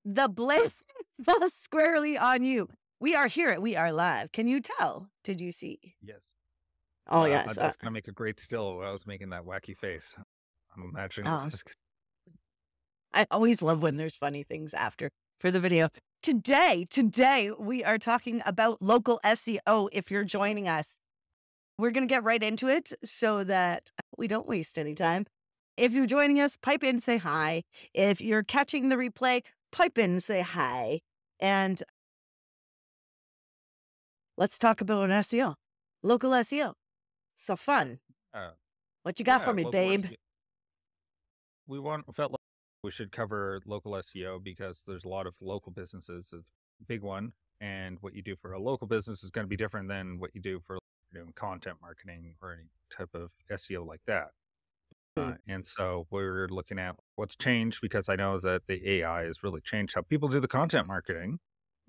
the blame falls squarely on you. We are here. We are live. Can you tell? Did you see? Yes. Oh, yes. That's going to make a great still when I was making that wacky face. I'm imagining Oh, this is... I always love when there's funny things after for the video. Today, we are talking about local SEO. If you're joining us, we're going to get right into it so that we don't waste any time. If you're joining us, pipe in, say hi. If you're catching the replay, pipe in, say hi. And let's talk about SEO, local SEO. So fun. What you got for me, babe? SEO. Felt like we should cover local SEO because there's a lot of local businesses. It's a big one. And what you do for a local business is going to be different than what you do for doing content marketing or any type of SEO like that. And so we're looking at what's changed, because I know that the AI has really changed how people do the content marketing,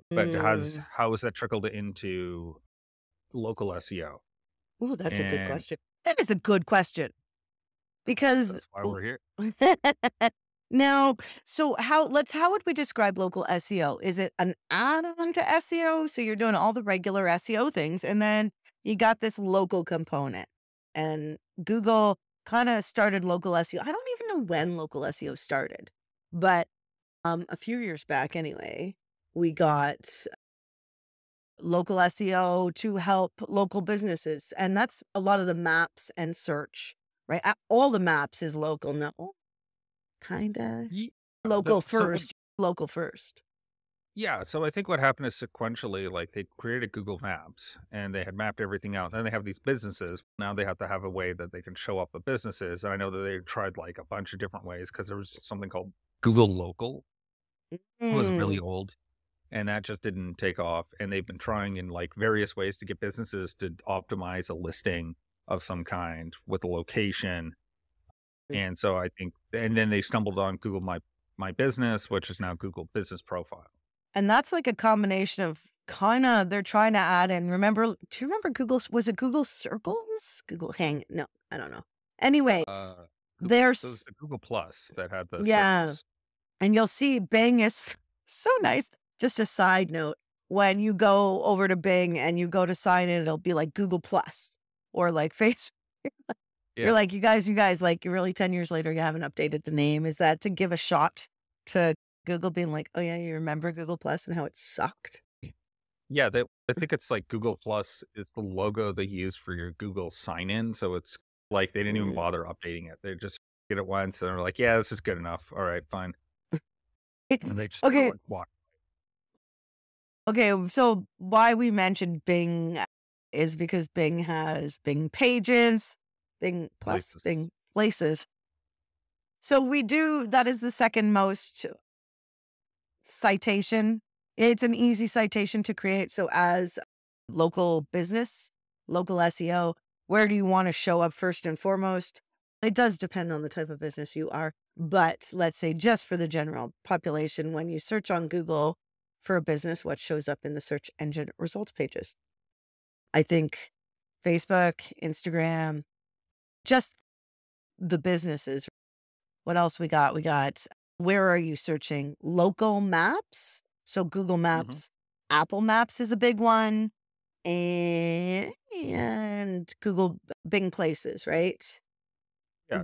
but how has that trickled into local SEO? Oh, that's a good question. That is a good question, because that's why we're here. Now, so how would we describe local SEO? Is it an add-on to SEO? So you're doing all the regular SEO things, and then you got this local component, and Google kind of started local SEO. I don't even know when local SEO started, but a few years back anyway, we got local SEO to help local businesses. And that's a lot of the maps and search, right? All the maps is local. No, kind of local first. Yeah. So I think what happened is sequentially, like they created Google Maps and they had mapped everything out. Then they have these businesses. Now they have to have a way that they can show up the businesses. And I know that they tried like a bunch of different ways, because there was something called Google Local. It was really old, and that just didn't take off. And they've been trying in like various ways to get businesses to optimize a listing of some kind with a location. And so I think, and then they stumbled on Google My Business, which is now Google Business Profile. And that's like a combination of they're trying to add in. Do you remember was it Google Circles? Google Hang? No, I don't know. Anyway, there's the Google Plus that had the circles. And you'll see Bing is so nice. Just a side note, when you go over to Bing and you go to sign in, it'll be like Google Plus or like Facebook. You're like, you guys, like, you're really 10 years later, you haven't updated the name. Is that to give a shot to Google being like, oh yeah, you remember Google Plus and how it sucked? Yeah, I think it's like Google Plus is the logo they use for your Google sign in. So it's like they didn't even bother updating it. They just did it once and they're like, yeah, this is good enough. All right, fine. And they just walk. Okay, so why we mentioned Bing is because Bing has Bing Pages, Bing Plus, Bing Places. So that is the second most citation. It's an easy citation to create. So as local business, local SEO, where do you want to show up first and foremost? It does depend on the type of business you are. But let's say just for the general population, when you search on Google for a business, what shows up in the search engine results pages? I think Facebook, Instagram, just the businesses. What else we got? We got, where are you searching? Local maps. So Google Maps, Apple Maps is a big one, and Google Bing Places, right? Yeah,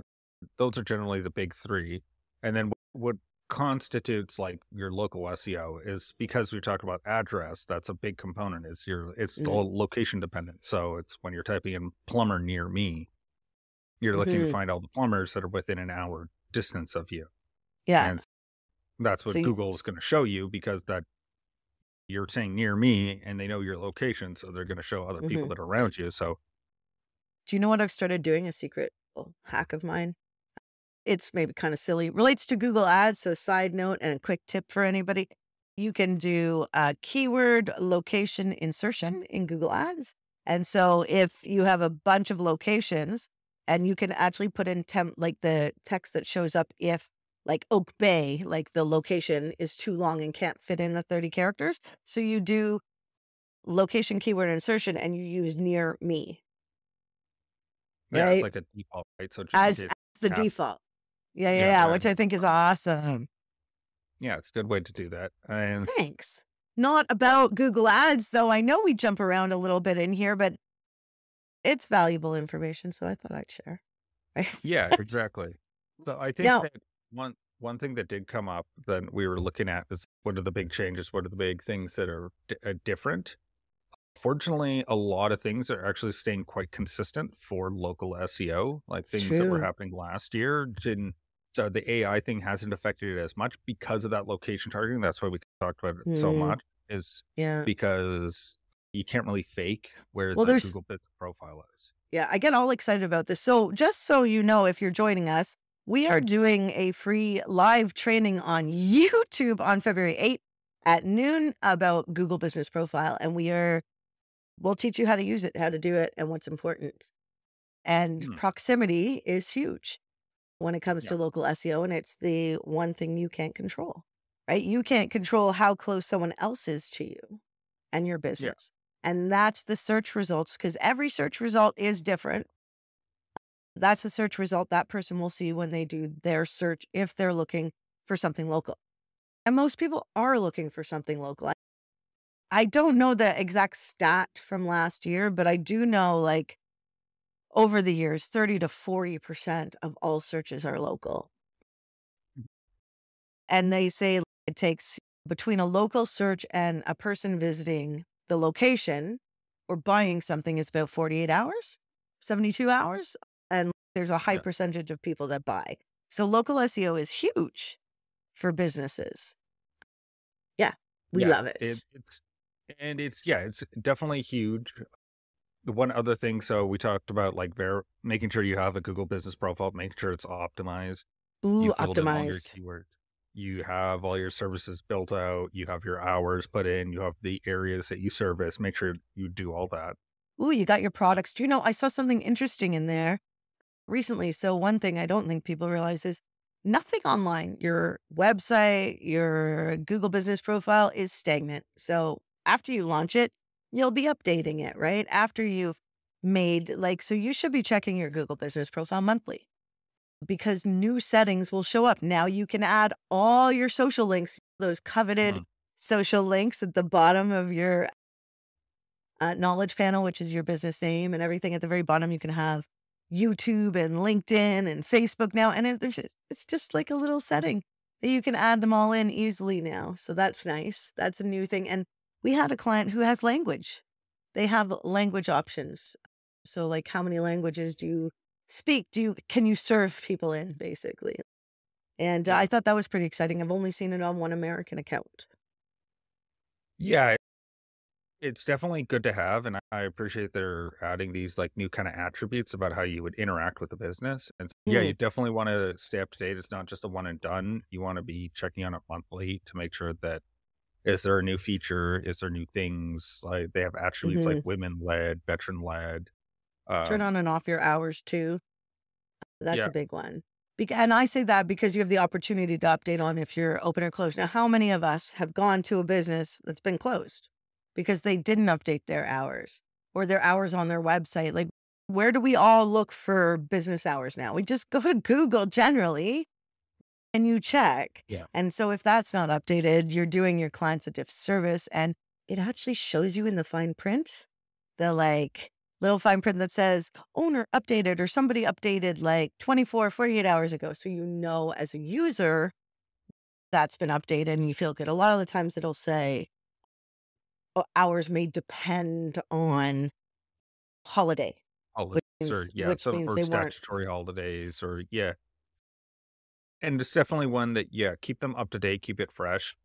those are generally the big three. And then what constitutes like your local SEO is, because we talk about address, that's a big component. It's all location dependent. So it's when you're typing in plumber near me, you're looking to find all the plumbers that are within an hour distance of you. Yeah. And that's what Google is going to show you, because that you're saying near me and they know your location. So they're going to show other people that are around you. So do you know what I've started doing? A secret hack of mine. It's maybe kind of silly. Relates to Google Ads. So side note and a quick tip for anybody. You can do a keyword location insertion in Google Ads. And so if you have a bunch of locations, and you can actually put in like the text that shows up if like Oak Bay, like the location is too long and can't fit in the 30 characters. So you do location keyword insertion and you use near me. Yeah, right? It's like a default, right? So just As the default. Yeah, which I think is awesome. Yeah, it's a good way to do that. And Thanks. Not about Google Ads, though. I know we jump around a little bit in here, but it's valuable information, so I thought I'd share. Right? yeah, exactly. So I think Now, that one thing that did come up that we were looking at is what are the big changes? What are the big things that are different? Fortunately, a lot of things are actually staying quite consistent for local SEO, like it's things that were true. happening last year didn't. So the AI thing hasn't affected it as much because of that location targeting. That's why we talked about it so Mm, much, is yeah. because you can't really fake where Well, the there's Google Business profile is. Yeah, I get all excited about this. So, just so you know, if you're joining us, we are doing a free live training on YouTube on February 8th at noon about Google Business Profile. And we'll teach you how to use it, how to do it, and what's important. And Hmm. proximity is huge when it comes Yeah, to local SEO. And it's the one thing you can't control, right? You can't control how close someone else is to you and your yeah, business. And that's the search results, because every search result is different. That's the search result that person will see when they do their search if they're looking for something local. And most people are looking for something local. I don't know the exact stat from last year, but I do know, like, over the years, 30 to 40% of all searches are local. And they say it takes between a local search and a person visiting the location or buying something is about 48 hours, 72 hours. And there's a high yeah, percentage of people that buy. So local SEO is huge for businesses. Yeah, we yeah. love it. It's definitely huge. The one other thing, so we talked about like making sure you have a Google Business profile, making sure it's optimized. You Ooh, filled in all your optimized. keywords. You have all your services built out. You have your hours put in. You have the areas that you service. Make sure you do all that. Ooh, you got your products. Do you know, I saw something interesting in there recently. So one thing I don't think people realize is nothing online, your website, your Google Business Profile is stagnant. So after you launch it, you'll be updating it, right? After you've made, like, so you should be checking your Google Business Profile monthly, because new settings will show up. Now you can add all your social links, those coveted Mhm. social links at the bottom of your knowledge panel, which is your business name, and everything at the very bottom. You can have YouTube and LinkedIn and Facebook now. And it's just like a little setting that you can add them all in easily now. So that's nice. That's a new thing. And we had a client who has language. They have language options. So, like, how many languages do you speak? Can you serve people in, basically? And Yeah. I thought that was pretty exciting. I've only seen it on one American account. Yeah, it's definitely good to have, and I appreciate they're adding these like new kind of attributes about how you would interact with the business. And so, yeah, Mm, you definitely want to stay up to date. It's not just a one and done. You want to be checking on it monthly to make sure that is there a new feature, is there new things, like they have attributes like hmm women led, veteran led. Turn on and off your hours too. That's Yeah, a big one. And I say that because you have the opportunity to update on if you're open or closed. Now, how many of us have gone to a business that's been closed because they didn't update their hours or their hours on their website? Like, where do we all look for business hours now? We just go to Google generally and you check. yeah. And so if that's not updated, you're doing your clients a disservice. And it actually shows you in the fine print, the like little fine print that says owner updated or somebody updated like 24, 48 hours ago. So you know, as a user, that's been updated and you feel good. A lot of the times it'll say hours may depend on holiday, Holidays or yeah, which some means or they weren't. statutory holidays or yeah. And it's definitely one that, yeah, keep them up to date, keep it fresh.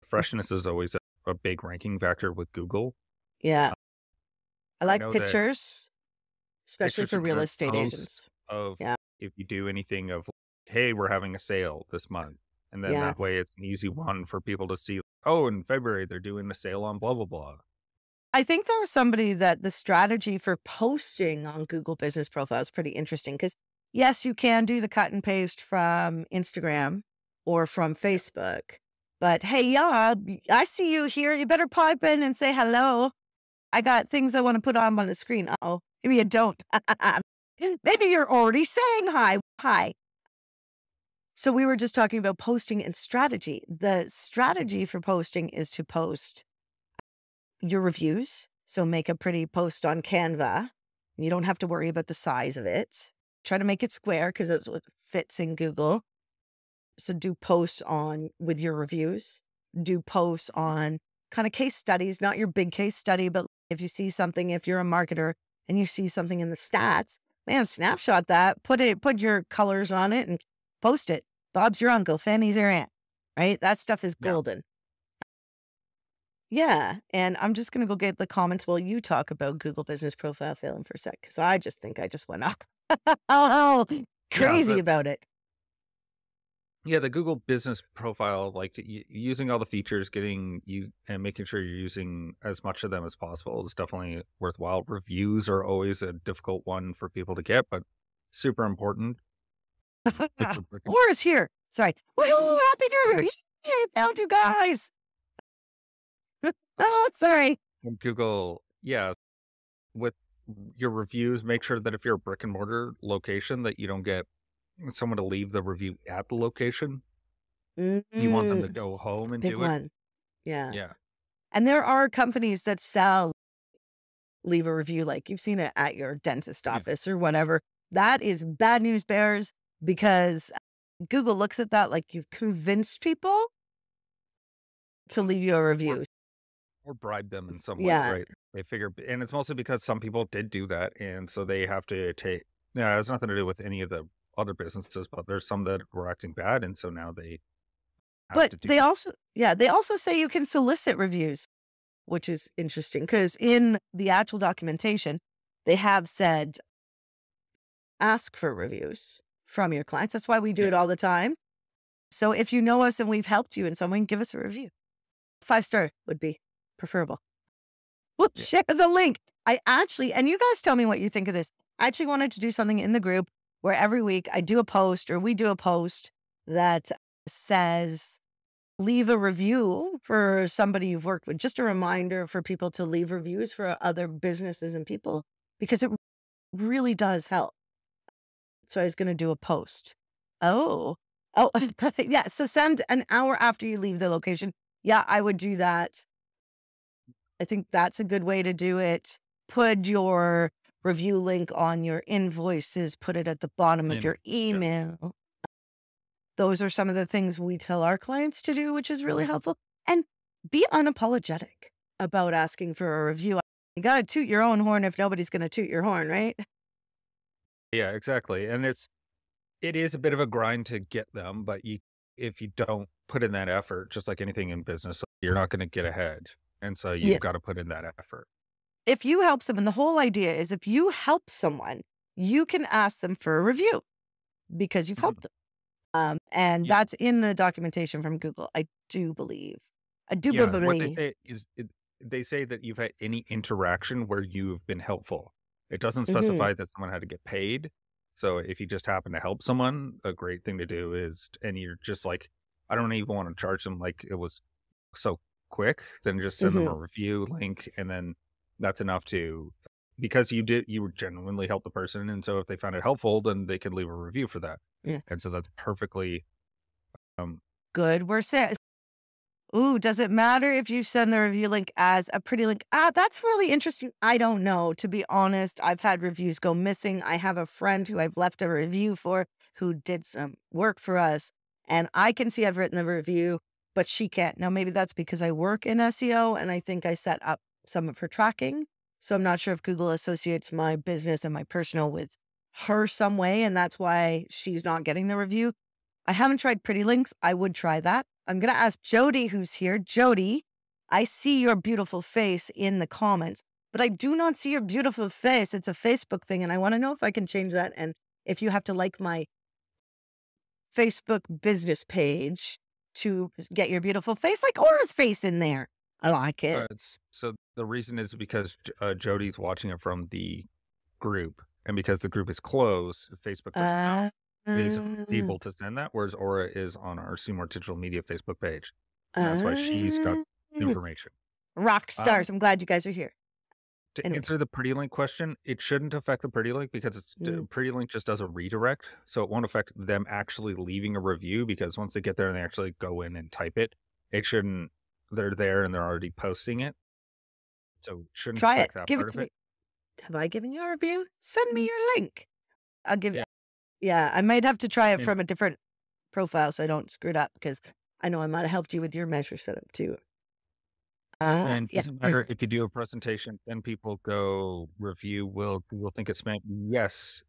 Freshness is always a big ranking factor with Google. Yeah. Uh, I I like know that pictures, especially pictures for are real good. estate Posts agents. of Yeah. if you do anything of, hey, we're having a sale this month. And then Yeah. that way it's an easy one for people to see, oh, in February they're doing a sale on blah, blah, blah. I think there was somebody that the strategy for posting on Google Business Profile is pretty interesting because, yes, you can do the cut and paste from Instagram or from Yeah. Facebook. But hey, yeah, I see you here. You better pipe in and say hello. I got things I want to put on the screen. Oh, maybe you don't. Maybe you're already saying hi. Hi. So we were just talking about posting and strategy. The strategy for posting is to post your reviews. So make a pretty post on Canva. You don't have to worry about the size of it. Try to make it square because that's what fits in Google. So do posts on with your reviews. Do posts on kind of case studies, not your big case study, but if you see something, if you're a marketer and you see something in the stats, man, snapshot that, put your colors on it and post it. Bob's your uncle, Fanny's your aunt, right? That stuff is Yeah. golden. Yeah. And I'm just going to go get the comments while you talk about Google Business Profile failing for a sec, because I just think I just went up oh, crazy about it. Yeah, the Google Business Profile, like using all the features, getting you and making sure you're using as much of them as possible is definitely worthwhile. Reviews are always a difficult one for people to get, but super important. Laura's here. Sorry. Woo, happy New Year. Yay, I found you guys. Oh, sorry. From Google, yeah, with your reviews, make sure that if you're a brick and mortar location, that you don't get someone to leave the review at the location. You want them to go home and Big do one. it. Yeah. Yeah. And there are companies that sell leave a review, like you've seen it at your dentist office or whatever. That is bad news bears, because Google looks at that like you've convinced people to leave you a review. Or bribe them in some way, Yeah. right? They figure, and it's mostly because some people did do that, and so they have to take. Yeah, it has nothing to do with any of the other businesses, but there's some that were acting bad, and so now they have But to do. they also say you can solicit reviews, which is interesting because in the actual documentation, they have said ask for reviews from your clients. That's why we do it all the time. So if you know us and we've helped you in some way, give us a review. 5-star would be preferable. We'll share the link. And you guys tell me what you think of this. I actually wanted to do something in the group where every week I do a post, or we do a post that says, leave a review for somebody you've worked with. Just a reminder for people to leave reviews for other businesses and people, because it really does help. So I was going to do a post. Oh, yeah. So send an hour after you leave the location. Yeah, I would do that. I think that's a good way to do it. Put your review link on your invoices, put it at the bottom of your email. Those are some of the things we tell our clients to do, which is really helpful. And be unapologetic about asking for a review. You got to toot your own horn if nobody's going to toot your horn, right? Yeah, exactly. And it is a bit of a grind to get them, but if you don't put in that effort, just like anything in business, you're not going to get ahead. And so you've got to put in that effort. If you help someone, the whole idea is if you help someone, you can ask them for a review because you've helped them. And that's in the documentation from Google, I do believe. What they say is they say that you've had any interaction where you've been helpful. It doesn't specify that someone had to get paid. So if you just happen to help someone, a great thing to do is, and you're just like, I don't even want to charge them like it was so quick, then just send them a review link, and then that's enough because you genuinely help the person, and so if they found it helpful, then they could leave a review for that. And so that's perfectly good. We're saying, ooh, does it matter if you send the review link as a pretty link? That's really interesting. I don't know, to be honest. I've had reviews go missing. I have a friend who I've left a review for who did some work for us, and I can see I've written the review, but she can't. Now, maybe that's because I work in SEO and I think I set up some of her tracking. So I'm not sure if Google associates my business and my personal with her some way, and that's why she's not getting the review. I haven't tried pretty links. I would try that. I'm going to ask Jody, who's here. Jody, I see your beautiful face in the comments, but I do not see your beautiful face. It's a Facebook thing, and I want to know if I can change that, and if you have to like my Facebook business page to get your beautiful face, like Aura's face in there. I like it. So the reason is because Jody's watching it from the group, and because the group is closed, Facebook isn't able to send that, whereas Aura is on our Seymour Digital Media Facebook page. And that's why she's got information. Rock stars. I'm glad you guys are here. To Anyway. answer the pretty link question, it shouldn't affect the pretty link because Mm. pretty link just does a redirect. So it won't affect them actually leaving a review because once they get there and they actually go in and type it, it shouldn't, they're there and they're already posting it. So it shouldn't Try it. affect that Give it part of to it. me. Have I given you a review? Send me your link. I'll give Yeah. yeah, I might have to try it And, from a different profile so I don't screw it up because I know I might have helped you with your measure setup too. and it Yeah. doesn't matter if you do a presentation, then people go review, will Google think it's spam? Yes.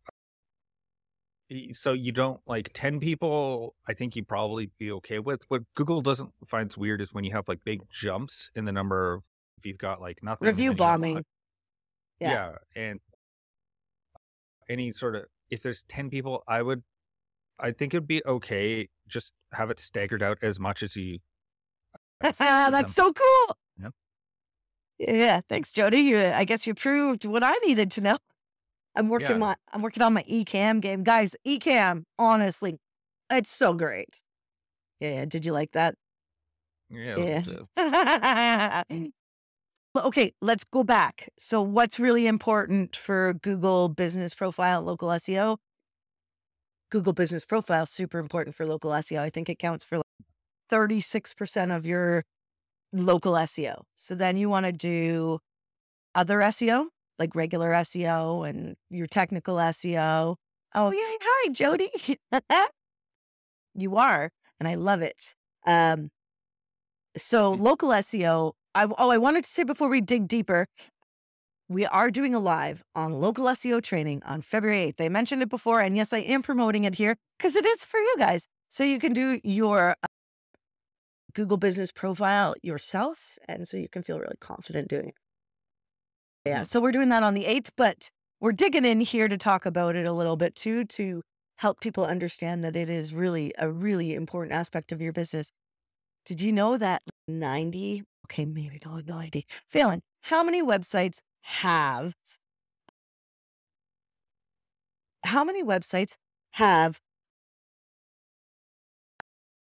So you don't like 10 people, I think you'd probably be okay with. What Google doesn't finds weird is when you have like big jumps in the number of, if you've got like nothing and Review then you got, bombing. Yeah. yeah. And any sort of, if there's 10 people, I think it'd be okay. Just have it staggered out as much as you. That's so cool. Yep. Yeah. Thanks, Jody. I guess you proved what I needed to know. I'm working Yeah. on my eCam game. Guys, eCam, honestly, it's so great. Yeah. Did you like that? Yeah. Yeah. Okay, let's go back. So what's really important for Google Business Profile, local SEO? Google Business Profile is super important for local SEO. I think it counts for like 36% of your local SEO. So then you want to do other SEO, like regular SEO and your technical SEO. Oh, yeah. Hi, Jody. You are, and I love it. So local SEO, I wanted to say before we dig deeper, we are doing a live on local SEO training on February 8th. I mentioned it before, and yes, I am promoting it here because it is for you guys. So you can do your Google Business Profile yourself, and so you can feel really confident doing it. Yeah, so we're doing that on the 8th, but we're digging in here to talk about it a little bit too, to help people understand that it is really a really important aspect of your business. Did you know that 90, okay, maybe not 90, Phelan, how many websites have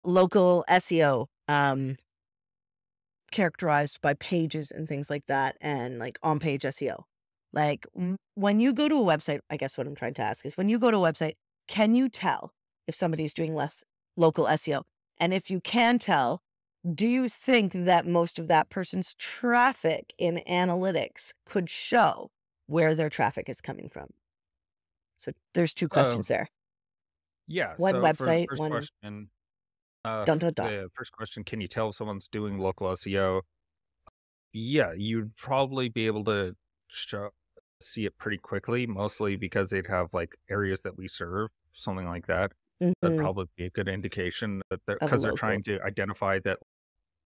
local SEO characterized by pages and things like that and like on page SEO? Like when you go to a website, I guess what I'm trying to ask is when you go to a website, can you tell if somebody's doing less local SEO? And if you can tell, do you think that most of that person's traffic in analytics could show where their traffic is coming from? So there's two Uh, questions there. yeah. One So for the website, first one question, dun dun dun. the first question, can you tell if someone's doing local SEO? Yeah, you'd probably be able to see it pretty quickly, mostly because they'd have like areas that we serve, something like that. That'd Mhm. probably be a good indication that Of a because they're local. trying to identify that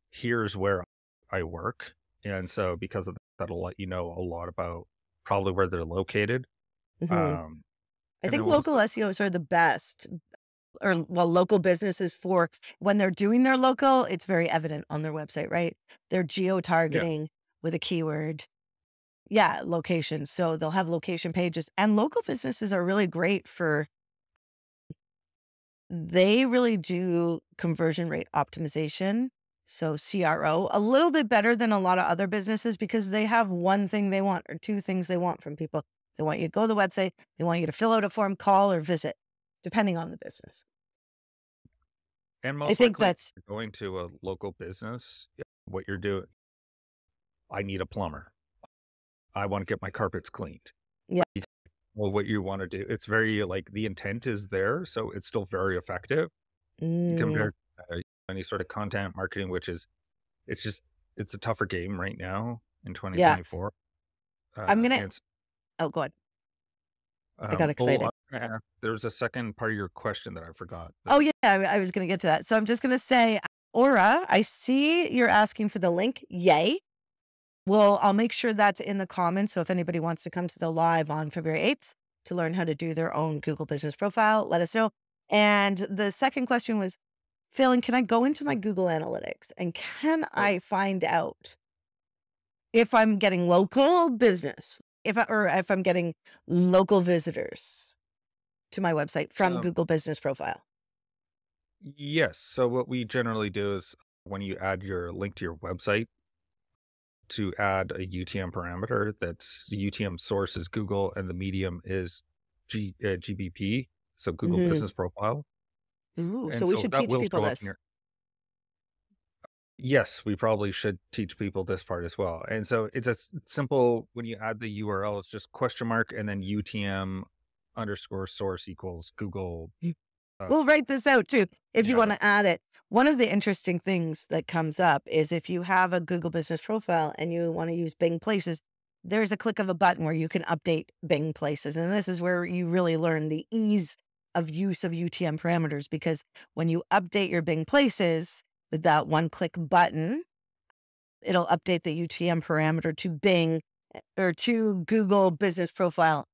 here's where I work. And so because of that, that'll let you know a lot about probably where they're located. Mhm. Um, I and then think what was local SEOs are the best, or well, local businesses for when they're doing their local, it's very evident on their website, right? They're geo yeah. targeting with a keyword. Yeah, location. So they'll have location pages, and local businesses are really great for, they really do conversion rate optimization. So CRO, a little bit better than a lot of other businesses because they have one thing they want or two things they want from people. They want you to go to the website, they want you to fill out a form, call, or visit, depending on the business. And I most think likely, if that's, you're going to a local business, what you're doing, I need a plumber. I want to get my carpets cleaned. yeah. Well, what you want to do, it's very like the intent is there, so it's still very effective Mm, compared to any sort of content marketing, which is it's just it's a tougher game right now in yeah. 2024. I'm going to, And it's oh, go ahead. I got oh, excited. there was a second part of your question that I forgot. Oh, yeah. I was going to get to that. So I'm just going to say, Aura, I see you're asking for the link. Yay. Well, I'll make sure that's in the comments. So if anybody wants to come to the live on February 8th to learn how to do their own Google Business Profile, let us know. And the second question was, Phelan, can I go into my Google Analytics and can Oh, I find out if I'm getting local business, or if I'm getting local visitors to my website from um, Google Business Profile? yes. So what we generally do is when you add your link to your website, to add a UTM parameter. That's the UTM source is Google and the medium is GBP, so Google Hmm. Business Profile. Ooh, so And we so should that teach will people show up in this. your. Yes, we probably should teach people this part as well. And so it's a simple, when you add the URL, it's just question mark and then UTM underscore source equals Google. Uh, We'll write this out too if you yeah, want to add it. One of the interesting things that comes up is if you have a Google Business Profile and you want to use Bing Places, there's a click of a button where you can update Bing Places. And this is where you really learn the ease of use of UTM parameters, because when you update your Bing Places with that one click button, it'll update the UTM parameter to Bing or to Google Business Profile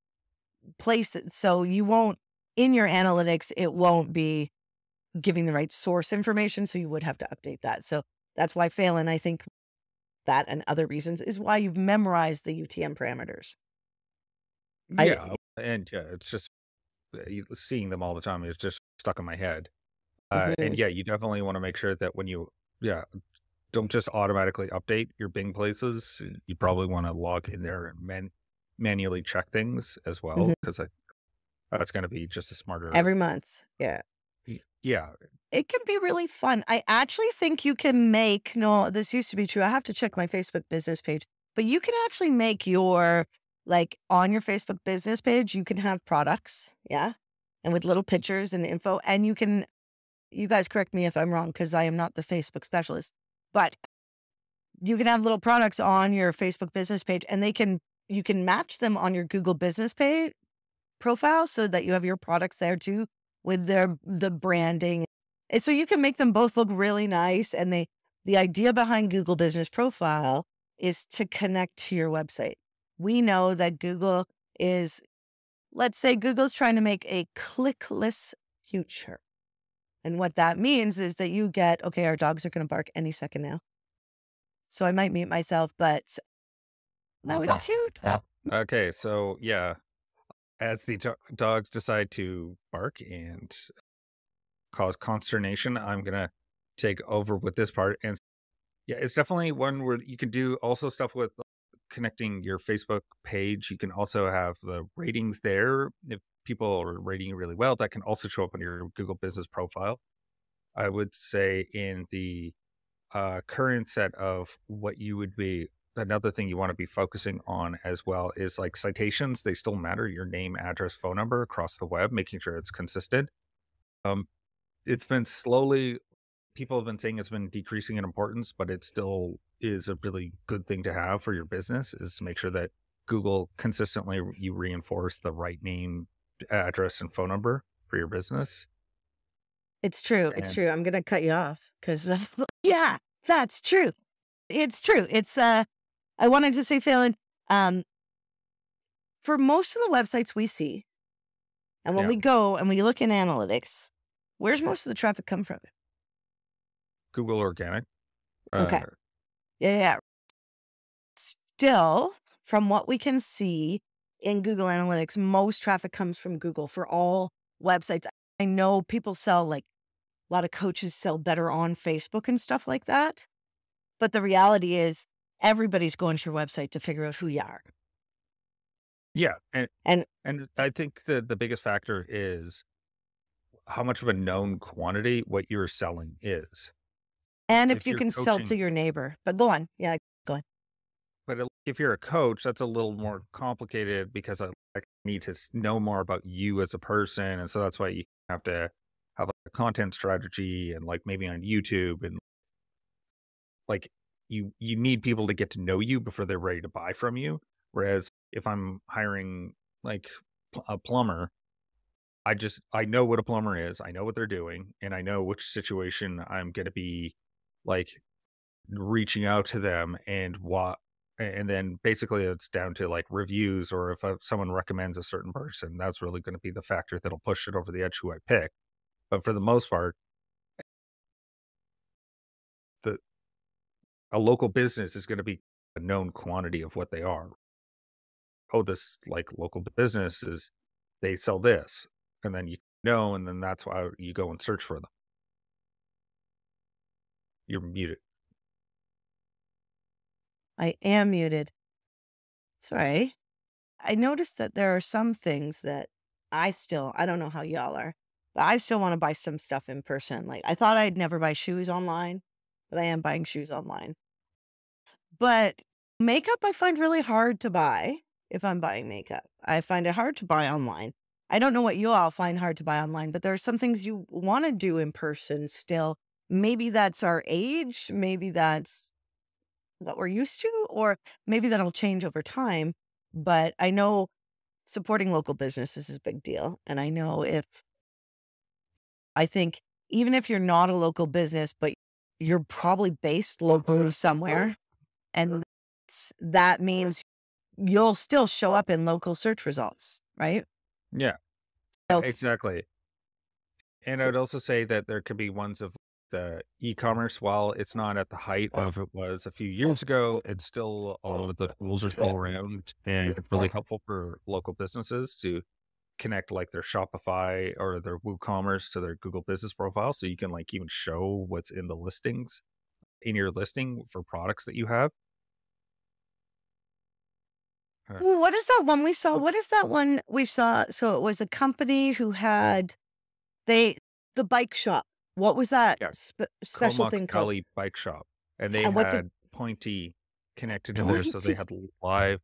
Places. So you won't, in your analytics, it won't be giving the right source information. So you would have to update that. So that's why Phelan, I think that and other reasons is why you've memorized the UTM parameters. I, yeah. And yeah, it's just seeing them all the time is just stuck in my head. And Mhm. yeah, you definitely want to make sure that when you, yeah, don't just automatically update your Bing places. You probably want to log in there and manually check things as well, Mhm. because that's going to be just a smarter. Every month. Yeah. Yeah, It can be really fun. I actually think you can make, no, this used to be true. I have to check my Facebook business page, but you can actually make your, like on your Facebook business page, you can have products. Yeah. And with little pictures and info. And you guys correct me if I'm wrong, because I am not the Facebook specialist, but you can have little products on your Facebook business page and you can match them on your Google business page profile so that you have your products there too with the branding. And so you can make them both look really nice. And the idea behind Google Business Profile is to connect to your website. We know that Google is, let's say Google's trying to make a clickless future. And what that means is that you get, okay, our dogs are going to bark any second now. So I might mute myself, but that was cute. okay, so yeah, as the dogs decide to bark and cause consternation, I'm gonna take over with this part. And yeah, it's definitely one where you can do also stuff with connecting your Facebook page. You can also have the ratings there. If people are rating you really well, that can also show up on your Google Business Profile. I would say in the current set of what you would be, another thing you want to be focusing on as well is like citations. They still matter, your name, address, phone number across the web, making sure it's consistent. Um, it's been slowly, people have been saying it's been decreasing in importance, but it still is a really good thing to have for your business, is to make sure that Google consistently you reinforce the right name, address, and phone number for your business. It's true. It's And true. I'm going to cut you off because, yeah, that's true. It's true. I wanted to say, Phelan, um, for most of the websites we see, and when yeah, we go and we look in analytics, where's most of the traffic come from? Google Organic. Okay. Uh, Yeah. Yeah. Still, from what we can see in Google Analytics, most traffic comes from Google for all websites. I know people sell, like a lot of coaches sell better on Facebook and stuff like that. But the reality is everybody's going to your website to figure out who you are. yeah, And and I think the biggest factor is how much of a known quantity what you're selling is. if If you you're can sell coaching, to your neighbor. But go on. Yeah, go on. but if you're a coach, that's a little more complicated because I need to know more about you as a person, and so that's why you have to have a content strategy and like maybe on YouTube and like you need people to get to know you before they're ready to buy from you. Whereas if I'm hiring like a plumber, I know what a plumber is, I know what they're doing, and I know which situation I'm going to be like reaching out to them and what, and then basically it's down to like reviews, or if someone recommends a certain person, that's really going to be the factor that'll push it over the edge who I pick. But for the most part, the a local business is going to be a known quantity of what they are. Oh, this like local business is, they sell this, and then you know, and then that's why you go and search for them. You're muted. I am muted. Sorry. I noticed that there are some things that I don't know how y'all are, but I still want to buy some stuff in person. Like, I thought I'd never buy shoes online, but I am buying shoes online. But makeup I find really hard to buy if I'm buying makeup. I find it hard to buy online. I don't know what you all find hard to buy online, but there are some things you want to do in person still. Maybe that's our age. Maybe that's what we're used to, or maybe that'll change over time. But I know supporting local businesses is a big deal. And I think even if you're not a local business, but you're probably based locally somewhere, and that means you'll still show up in local search results, right? Yeah, So, exactly. And I so would also say that there could be ones of the e-commerce, while it's not at the height of it was a few years ago, it's still, all of the tools are still around, and it's really helpful for local businesses to connect like their Shopify or their WooCommerce to their Google business profile. So you can like even show what's in the listings in your listing for products that you have. what is that one we saw? What is that one we saw? So it was a company who had the bike shop. What was that Yeah, special Comox thing called? Valley Bike Shop, and they And what did had Pointy connected to there, so they had live.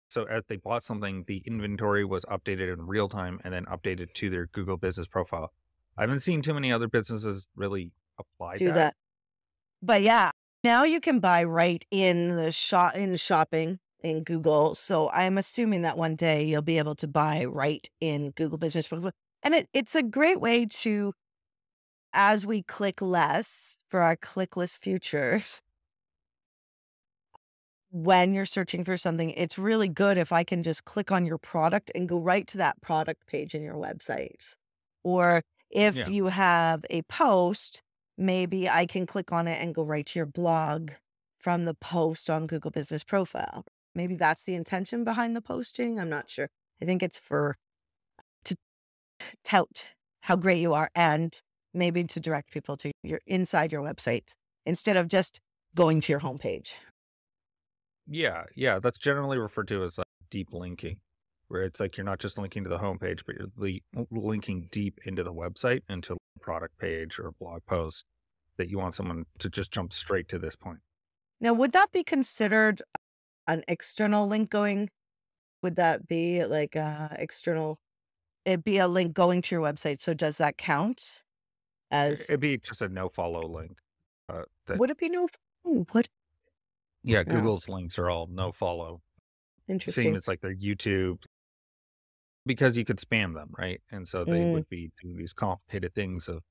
So as they bought something, the inventory was updated in real time and then updated to their Google business profile. I haven't seen too many other businesses really apply do that. that? But yeah, now you can buy right in the shopping in Google. So I'm assuming that one day you'll be able to buy right in Google Business Profile. And it's a great way to, as we click less for our clickless futures, when you're searching for something, it's really good if I can just click on your product and go right to that product page in your website. Or if Yeah. you have a post, maybe I can click on it and go right to your blog from the post on Google Business Profile. Maybe that's the intention behind the posting. I'm not sure. I think it's to tout how great you are, and maybe to direct people to inside your website instead of just going to your homepage. Yeah. That's generally referred to as like deep linking, where it's like you're not just linking to the homepage, but you're linking deep into the website, into a product page or a blog post that you want someone to just jump straight to this point. Now, would that be considered an external link going? Would that be like external? It'd be a link going to your website. So does that count as? It'd be just a no follow link. That Would it be no? What? Yeah, No, Google's links are all no follow. Same interesting. as like their YouTube, because you could spam them, right? And so they Mm, would be doing these complicated things of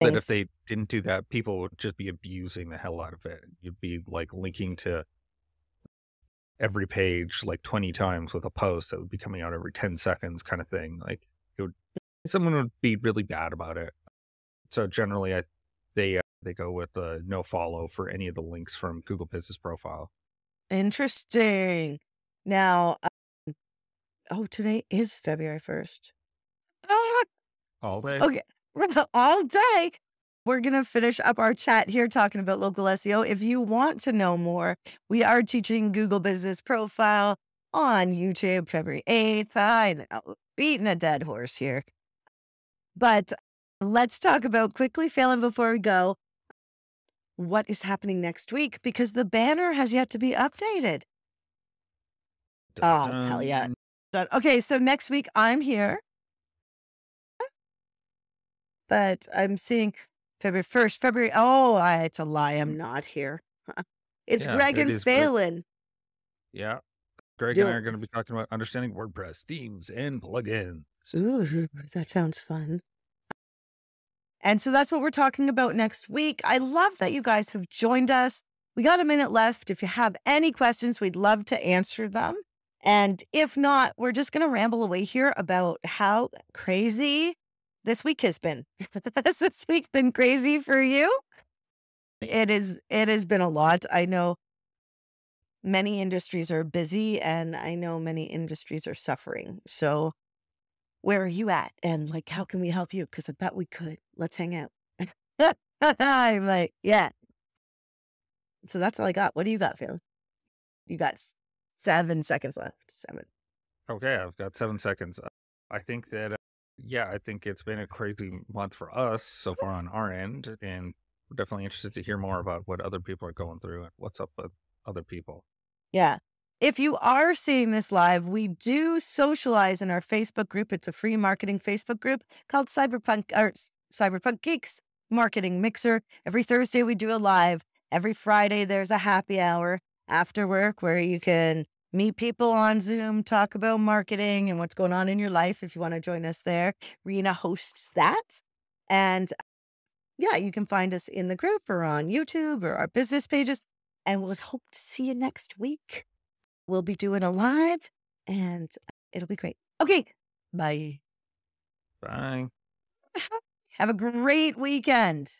that. If thanks. they didn't do that, people would just be abusing the hell out of it. You'd be like linking to every page like 20 times with a post that would be coming out every 10 seconds kind of thing. Like someone would be really bad about it. So generally they go with the no follow for any of the links from Google Business Profile. Interesting. Now, today is February 1st. Ah, All day. okay, all day. We're going to finish up our chat here talking about local SEO. If you want to know more, we are teaching Google Business Profile on YouTube February 8th. I know, beating a dead horse here. But let's talk about quickly failing before we go. What is happening next week? Because the banner has yet to be updated. I'll tell you. Okay, so next week I'm here. But I'm seeing February 1st, it's a lie. I'm not here. It's Yeah, Greg it and is Greg. Phelan. Yeah. Greg and I Do are going to be talking about understanding WordPress themes and plugins. Ooh, that sounds fun. And so that's what we're talking about next week. I love that you guys have joined us. We got a minute left. If you have any questions, we'd love to answer them. And if not, we're just going to ramble away here about how crazy this week has been. Has this week been crazy for you? It has been a lot. I know many industries are busy, and I know many industries are suffering. So where are you at? And like, how can we help you? Because I bet we could. Let's hang out. I'm like, yeah. So that's all I got. What do you got, Phil? You got 7 seconds left. 7. Okay, I've got 7 seconds. I think that, yeah, I think it's been a crazy month for us so far on our end, and we're definitely interested to hear more about what other people are going through and what's up with other people. Yeah. If you are seeing this live, we do socialize in our Facebook group. It's a free marketing Facebook group called Cyberpunk Geeks Marketing Mixer. Every Thursday we do a live. Every Friday there's a happy hour after work where you can meet people on Zoom, talk about marketing and what's going on in your life. If you want to join us there, Rena hosts that. And yeah, you can find us in the group or on YouTube or our business pages. And we'll hope to see you next week. We'll be doing a live and it'll be great. Okay. Bye. Bye. Have a great weekend.